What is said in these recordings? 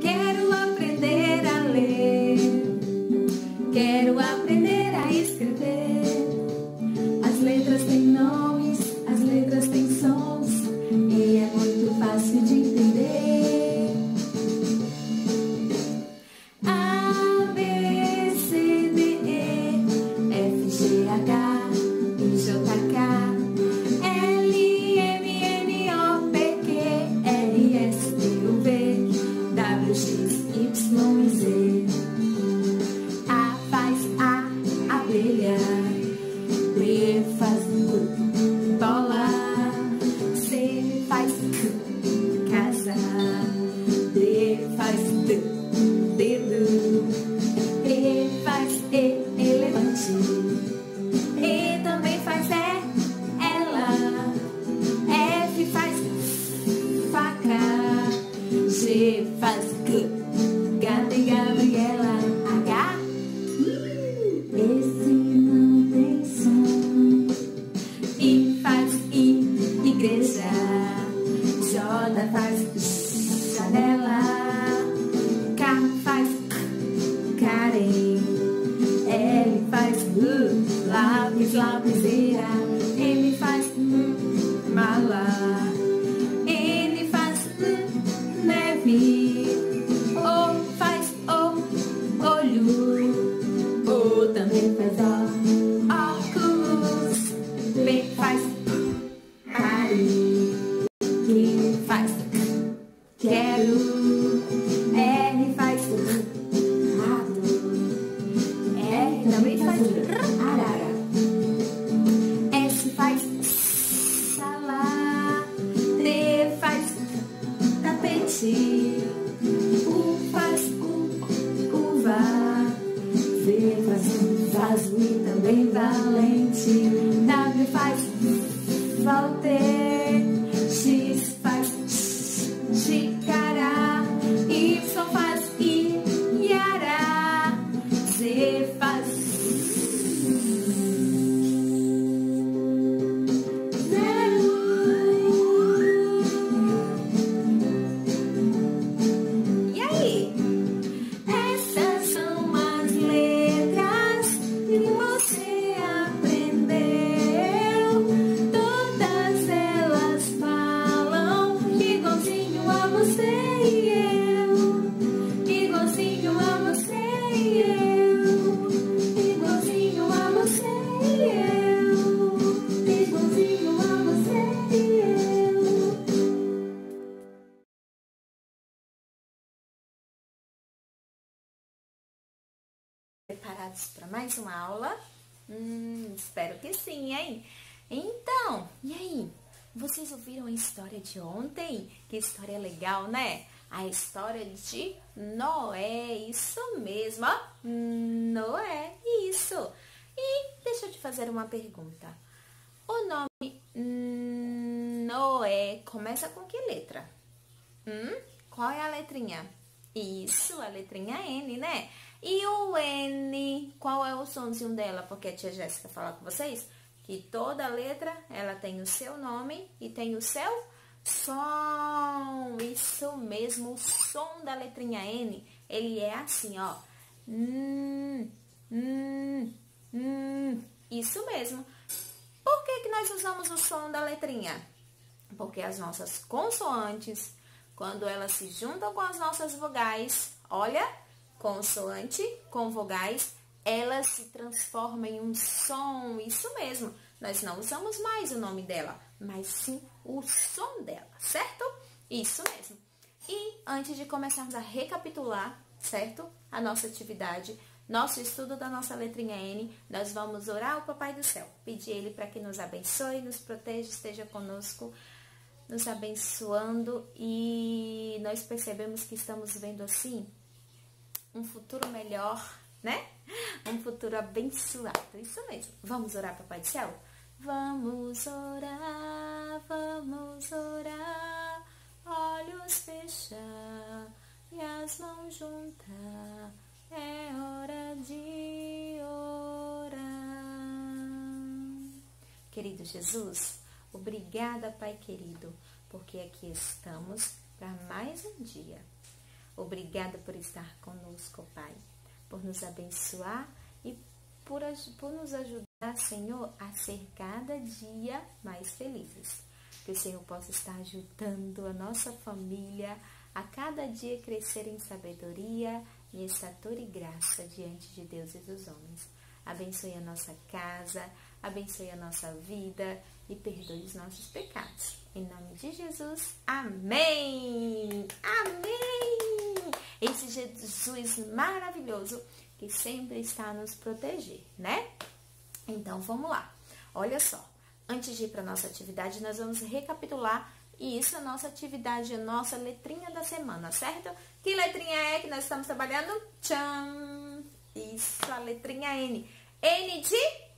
Quero aprender a ler, quero aprender a escrever. As letras têm nomes, as letras têm sons, e é muito fácil de entender. A, B, C, D, E, F, G, H, I, J, K, L, M, N, O, P, Q, R, S, T, U, V, W, X, Y, Z. A faz a abelha, B faz bola, C faz casa, D faz dedo, E faz elefante, E também faz ela, F faz faca, G faz gata e Gabriela, H, esse não tem som, I faz igreja, J faz janela, K faz Karen, L faz lápis, lapiseira, M faz mala, N faz neve, O faz olho, O também faz óculos, P faz pare, Q faz quero, R faz rato, R também faz arara, S faz sala, T faz tapete, U faz uva, V faz vaso e também valente, W faz Walter, X faz xícara, Y faz Iara, Z faz zero. E aí? Essas são as letras que você aprendeu. Todas elas falam igualzinho a você e eu, igualzinho a você e eu, igualzinho a você e eu, igualzinho a você e eu. Preparados para mais uma aula? Espero que sim, hein? Então, e aí? Vocês ouviram a história de ontem? Que história legal, né? A história de Noé, isso mesmo, ó. Noé, isso. E deixa eu te fazer uma pergunta. O nome Noé começa com que letra? Qual é a letrinha? Isso, a letrinha N, né? E o N, qual é o sonzinho dela? Porque a tia Jéssica fala com vocês que toda letra, ela tem o seu nome e tem o seu som. Isso mesmo, o som da letrinha N, ele é assim, ó. Isso mesmo. Por que que nós usamos o som da letrinha? Porque as nossas consoantes, quando elas se juntam com as nossas vogais, olha, consoante com vogais, elas se transformam em um som, isso mesmo. Nós não usamos mais o nome dela, mas sim o som dela, certo? Isso mesmo. E antes de começarmos a recapitular, certo? A nossa atividade, nosso estudo da nossa letrinha N, nós vamos orar ao Papai do Céu, pedir Ele para que nos abençoe, nos proteja, esteja conosco, nos abençoando, e nós percebemos que estamos vendo assim um futuro melhor, né? Um futuro abençoado, isso mesmo. Vamos orar, Papai do Céu? Vamos orar, olhos fechar e as mãos juntar, é hora de orar. Querido Jesus, obrigada, Pai querido, porque aqui estamos para mais um dia. Obrigada por estar conosco, Pai, por nos abençoar e por nos ajudar, Senhor, a ser cada dia mais felizes. Que o Senhor possa estar ajudando a nossa família a cada dia crescer em sabedoria, em estatura e graça diante de Deus e dos homens. Abençoe a nossa casa, abençoe a nossa vida e perdoe os nossos pecados. Em nome de Jesus, amém! Amém! Esse Jesus maravilhoso que sempre está a nos proteger, né? Então, vamos lá. Olha só, antes de ir para a nossa atividade, nós vamos recapitular isso, a nossa atividade, a nossa letrinha da semana, certo? Que letrinha é que nós estamos trabalhando? Tchan! Isso, a letrinha N. N de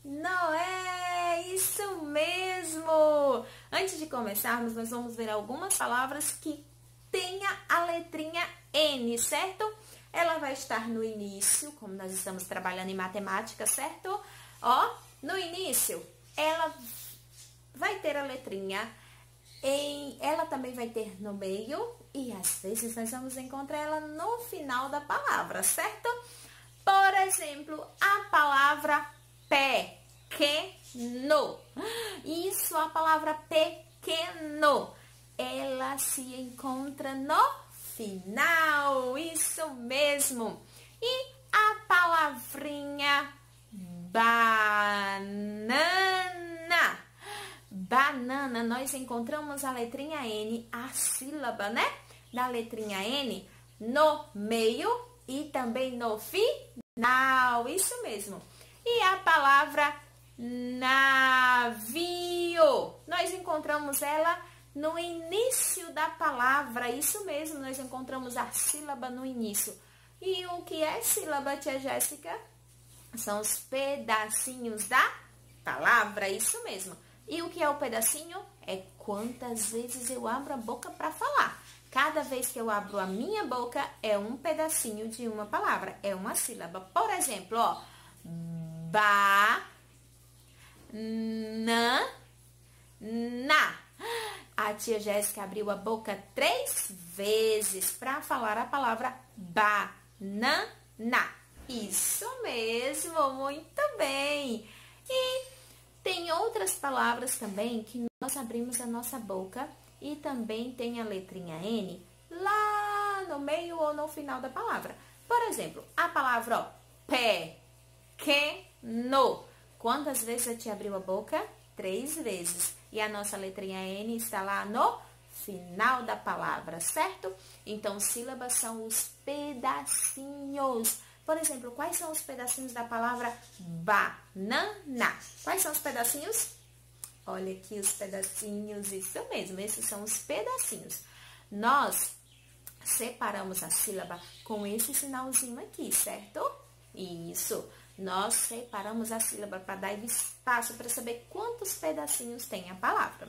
Noé, isso mesmo! Antes de começarmos, nós vamos ver algumas palavras que tenha a letrinha N, certo? Ela vai estar no início, como nós estamos trabalhando em matemática, certo? Ó, no início, ela vai ter a letrinha N, ela também vai ter no meio e às vezes nós vamos encontrar ela no final da palavra, certo? Por exemplo, a palavra pequeno. Isso, a palavra pequeno. Ela se encontra no final. Isso mesmo. E a palavrinha banana. Banana, nós encontramos a letrinha N, a sílaba, né? Da letrinha N no meio e também no final. Isso mesmo. E a palavra navio, nós encontramos ela no início da palavra. Isso mesmo, nós encontramos a sílaba no início. E o que é sílaba, tia Jéssica? São os pedacinhos da palavra, isso mesmo. E o que é o pedacinho? É quantas vezes eu abro a boca para falar. Cada vez que eu abro a minha boca, é um pedacinho de uma palavra, é uma sílaba. Por exemplo, ó, na. A tia Jéssica abriu a boca 3 vezes para falar a palavra banana. Isso mesmo, muito bem. E tem outras palavras também que nós abrimos a nossa boca e também tem a letrinha N lá no meio ou no final da palavra. Por exemplo, a palavra ó, pequeno. Quantas vezes a tia abriu a boca? 3 vezes. E a nossa letrinha N está lá no final da palavra, certo? Então, sílabas são os pedacinhos. Por exemplo, quais são os pedacinhos da palavra banana? Quais são os pedacinhos? Olha aqui os pedacinhos, isso mesmo, esses são os pedacinhos. Nós separamos a sílaba com esse sinalzinho aqui, certo? Isso, nós separamos a sílaba para dar espaço para saber quantos pedacinhos tem a palavra.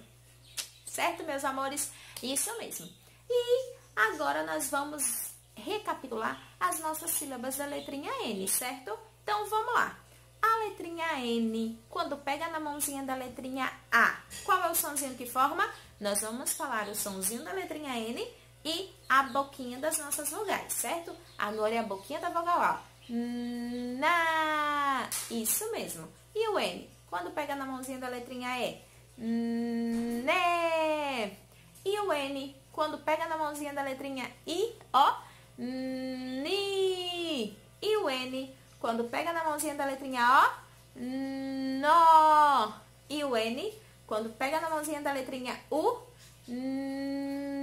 Certo, meus amores? Isso mesmo. E agora nós vamos recapitular as nossas sílabas da letrinha N, certo? Então, vamos lá. A letrinha N, quando pega na mãozinha da letrinha A, qual é o sonzinho que forma? Nós vamos falar o sonzinho da letrinha N e a boquinha das nossas vogais, certo? Agora é a boquinha da vogal A. Na. Isso mesmo. E o N, quando pega na mãozinha da letrinha E? Né. E o N, quando pega na mãozinha da letrinha I? Ó. Ni. E o N, quando pega na mãozinha da letrinha O? No. E o N, quando pega na mãozinha da letrinha U?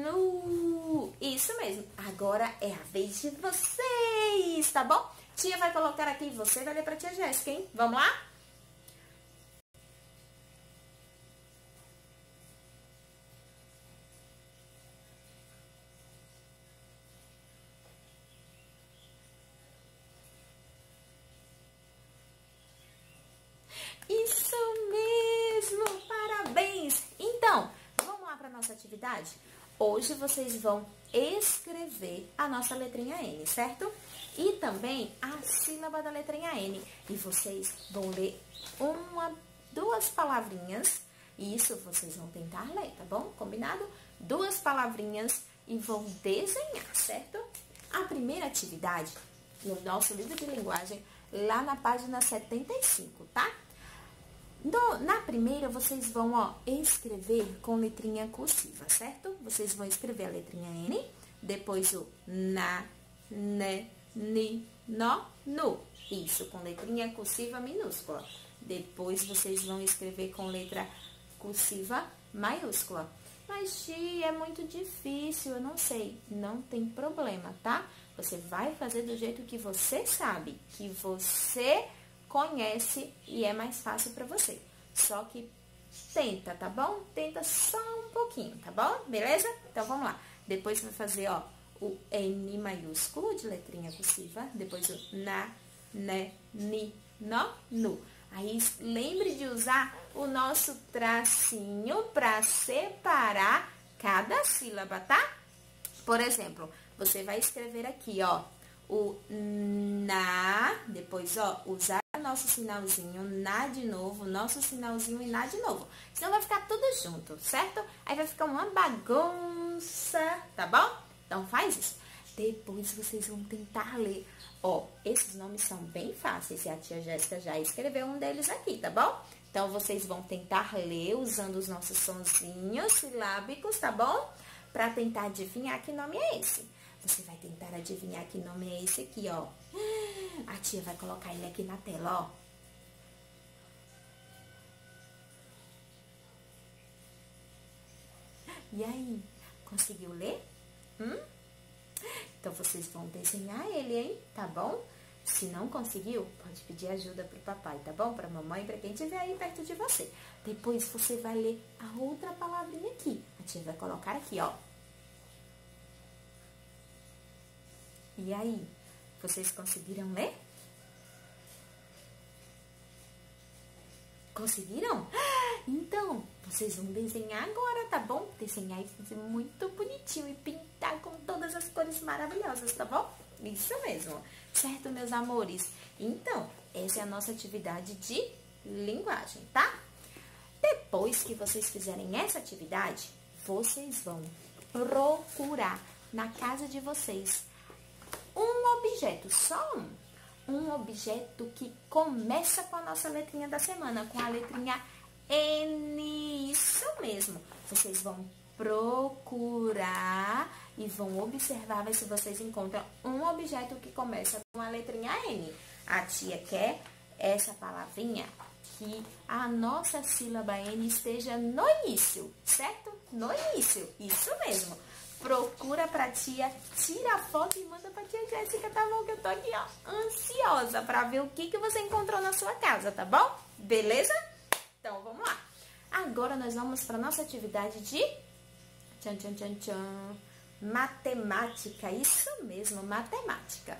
Nu. Isso mesmo. Agora é a vez de vocês, tá bom? Tia vai colocar aqui, você vai ler pra tia Jéssica, hein? Vamos lá? Isso mesmo! Parabéns! Então, vamos lá para nossa atividade? Hoje vocês vão escrever a nossa letrinha N, certo? E também a sílaba da letrinha N. E vocês vão ler 1, 2 palavrinhas. Isso vocês vão tentar ler, tá bom? Combinado? duas palavrinhas e vão desenhar, certo? A primeira atividade, no nosso livro de linguagem, lá na página 75, tá? Na primeira, vocês vão, ó, escrever com letrinha cursiva, certo? Vocês vão escrever a letrinha N, depois o na, ne, ni, no, nu. Isso, com letrinha cursiva minúscula. Depois, vocês vão escrever com letra cursiva maiúscula. Mas, Gi, é muito difícil, eu não sei. Não tem problema, tá? Você vai fazer do jeito que você sabe, que você conhece e é mais fácil pra você. Só que tenta, tá bom? Tenta só um pouquinho, tá bom? Beleza? Então, vamos lá. Depois vai fazer, ó, o N maiúsculo de letrinha cursiva. Depois o na, ne, ni, no, nu. Aí, lembre de usar o nosso tracinho pra separar cada sílaba, tá? Por exemplo, você vai escrever aqui, ó, o na, depois, ó, usar nosso sinalzinho, na de novo, nosso sinalzinho e na de novo. Senão vai ficar tudo junto, certo? Aí vai ficar uma bagunça, tá bom? Então faz isso. Depois vocês vão tentar ler. Ó, esses nomes são bem fáceis e a tia Jéssica já escreveu um deles aqui, tá bom? Então vocês vão tentar ler usando os nossos sonzinhos silábicos, tá bom? Pra tentar adivinhar que nome é esse. Você vai tentar adivinhar que nome é esse aqui, ó. A tia vai colocar ele aqui na tela, ó. E aí, conseguiu ler? Então, vocês vão desenhar ele, hein? Tá bom? Se não conseguiu, pode pedir ajuda pro papai, tá bom? Pra mamãe, pra quem estiver aí perto de você. Depois, você vai ler a outra palavrinha aqui. A tia vai colocar aqui, ó. E aí, vocês conseguiram ler? Conseguiram? Então, vocês vão desenhar agora, tá bom? Desenhar e fazer muito bonitinho e pintar com todas as cores maravilhosas, tá bom? Isso mesmo, certo, meus amores? Então, essa é a nossa atividade de linguagem, tá? Depois que vocês fizerem essa atividade, vocês vão procurar na casa de vocês um objeto, só um objeto que começa com a nossa letrinha da semana, com a letrinha N, isso mesmo. Vocês vão procurar e vão observar, ver se vocês encontram um objeto que começa com a letrinha N. A tia quer essa palavrinha que a nossa sílaba N esteja no início, certo? No início, isso mesmo. Procura pra tia, tira a foto e manda pra tia Jéssica, tá bom? Que eu tô aqui, ó, ansiosa pra ver o que você encontrou na sua casa, tá bom? Beleza? Então, vamos lá. Agora, nós vamos pra nossa atividade de matemática. Isso mesmo, matemática.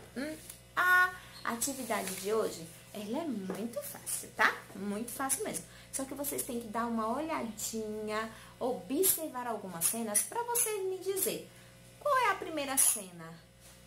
A atividade de hoje, ela é muito fácil, tá? Muito fácil mesmo. Só que vocês têm que dar uma olhadinha, observar algumas cenas para você me dizer qual é a primeira cena,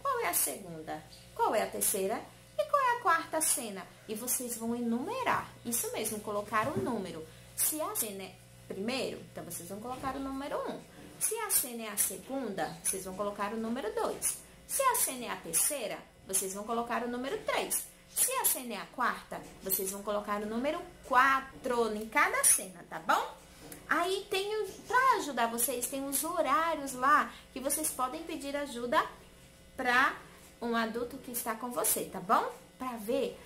qual é a segunda, qual é a terceira e qual é a quarta cena. E vocês vão enumerar, isso mesmo, colocar o número. Se a cena é primeiro, então vocês vão colocar o número 1. Se a cena é a segunda, vocês vão colocar o número 2. Se a cena é a terceira, vocês vão colocar o número 3. Se a cena é a quarta, vocês vão colocar o número 4 em cada cena, tá bom? Aí pra ajudar vocês, tem os horários lá que vocês podem pedir ajuda pra um adulto que está com você, tá bom? Pra ver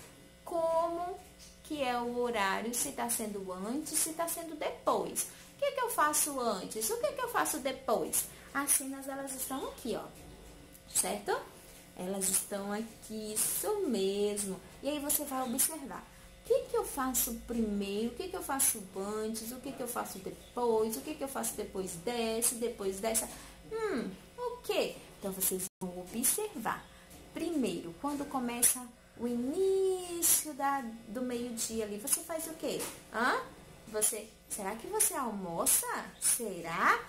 como que é o horário, se tá sendo antes, se tá sendo depois. O que eu faço antes? O que eu faço depois? As cenas, elas estão aqui, ó, certo? Elas estão aqui, isso mesmo. E aí você vai observar. O que eu faço primeiro? O que eu faço antes? O que eu faço depois? O que eu faço depois dessa? O quê? Então, vocês vão observar. Primeiro, quando começa o início do meio-dia ali, você faz o quê? Será que você almoça? Será?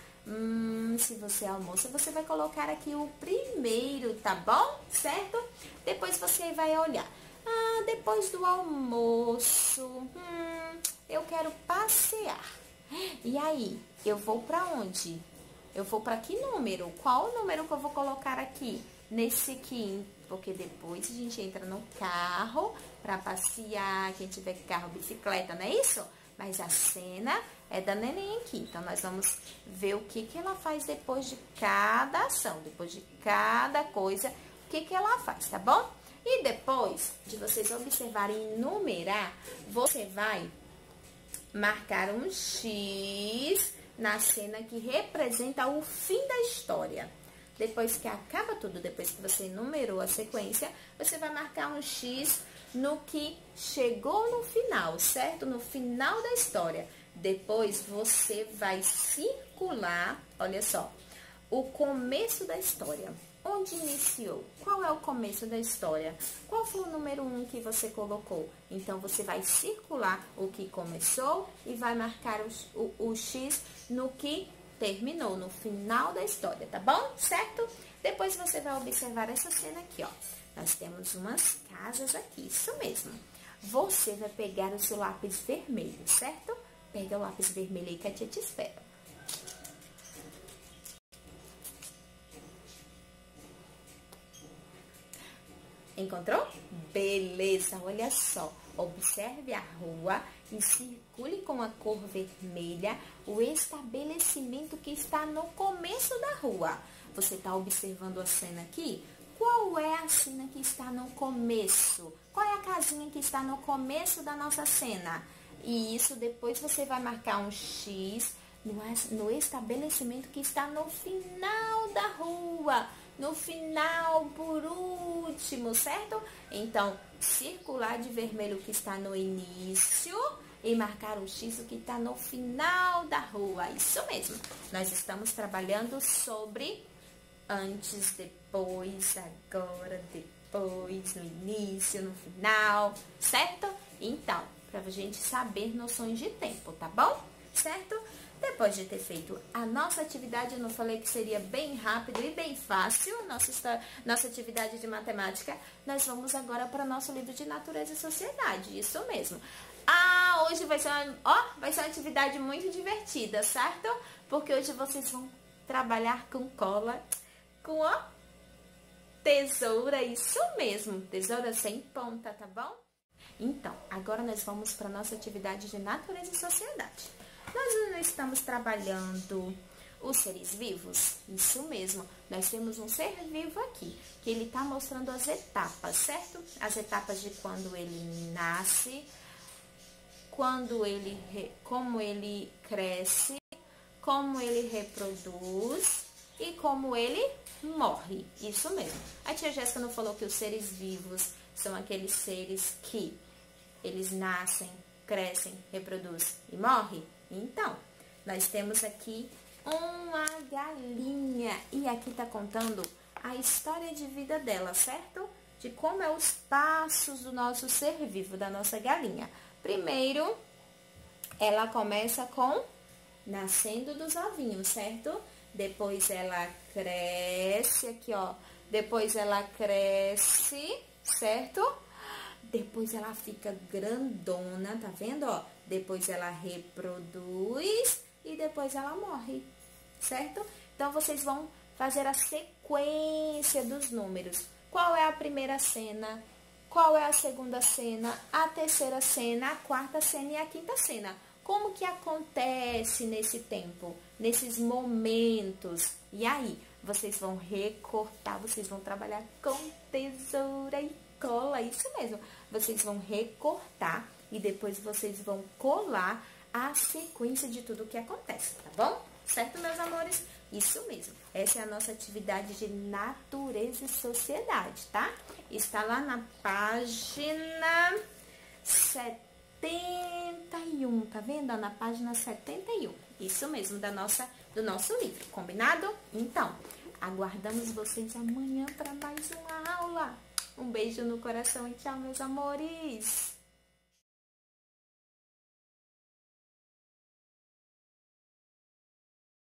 Se você almoça, você vai colocar aqui o primeiro, tá bom? Certo? Depois você vai olhar. Depois do almoço, eu quero passear. E aí, eu vou pra onde? Eu vou para que número? Qual o número que eu vou colocar aqui? Nesse aqui, porque depois a gente entra no carro para passear, quem tiver carro, bicicleta, não é isso? Mas a cena é da neném aqui. Então, nós vamos ver o que ela faz depois de cada ação, depois de cada coisa, o que ela faz, tá bom? E depois de vocês observarem e numerar, você vai marcar um X na cena que representa o fim da história. Depois que acaba tudo, depois que você numerou a sequência, você vai marcar um X no que chegou no final, certo? No final da história. Depois você vai circular, olha só, o começo da história. Onde iniciou? Qual é o começo da história? Qual foi o número 1 que você colocou? Então, você vai circular o que começou e vai marcar o X no que terminou, no final da história, tá bom? Certo? Depois você vai observar essa cena aqui, ó. Nós temos umas casas aqui, isso mesmo. Você vai pegar o seu lápis vermelho, certo? Pega o lápis vermelho aí que a tia te espera. Encontrou? Beleza, olha só. Observe a rua e circule com a cor vermelha o estabelecimento que está no começo da rua. Você está observando a cena aqui? Qual é a cena que está no começo? Qual é a casinha que está no começo da nossa cena? E isso depois você vai marcar um X no estabelecimento que está no final da rua. No final, por último, certo? Então, circular de vermelho o que está no início e marcar um X o que está no final da rua. Isso mesmo. Nós estamos trabalhando sobre antes, depois, agora, depois, no início, no final, certo? Então, para a gente saber noções de tempo, tá bom? Certo? Depois de ter feito a nossa atividade, eu não falei que seria bem rápido e bem fácil, nossa atividade de matemática, nós vamos agora para o nosso livro de Natureza e Sociedade, isso mesmo. Ah, hoje vai ser uma atividade muito divertida, certo? Porque hoje vocês vão trabalhar com cola, com tesoura, isso mesmo, tesoura sem ponta, tá bom? Então, agora nós vamos para a nossa atividade de Natureza e Sociedade. Nós não estamos trabalhando os seres vivos? Isso mesmo, nós temos um ser vivo aqui, que ele está mostrando as etapas, certo? As etapas de quando ele nasce, como ele cresce, como ele reproduz e como ele morre. Isso mesmo. A tia Jéssica não falou que os seres vivos são aqueles seres que eles nascem, crescem, reproduzem e morrem? Então, nós temos aqui uma galinha e aqui tá contando a história de vida dela, certo? De como é os passos do nosso ser vivo, da nossa galinha. Primeiro, ela começa com nascendo dos ovinhos, certo? Depois ela cresce, aqui ó, depois ela cresce, certo? Depois ela fica grandona, tá vendo, ó? Depois ela reproduz e depois ela morre, certo? Então, vocês vão fazer a sequência dos números. Qual é a primeira cena? Qual é a segunda cena? A terceira cena, a quarta cena e a quinta cena. Como que acontece nesse tempo, nesses momentos? E aí, vocês vão recortar, vocês vão trabalhar com tesoura e cola, isso mesmo. Vocês vão recortar e depois vocês vão colar a sequência de tudo que acontece, tá bom? Certo, meus amores? Isso mesmo. Essa é a nossa atividade de Natureza e Sociedade, tá? Está lá na página 71, tá vendo? Na página 71. Isso mesmo, do nosso livro, combinado? Então, aguardamos vocês amanhã para mais uma aula. Um beijo no coração e tchau, meus amores!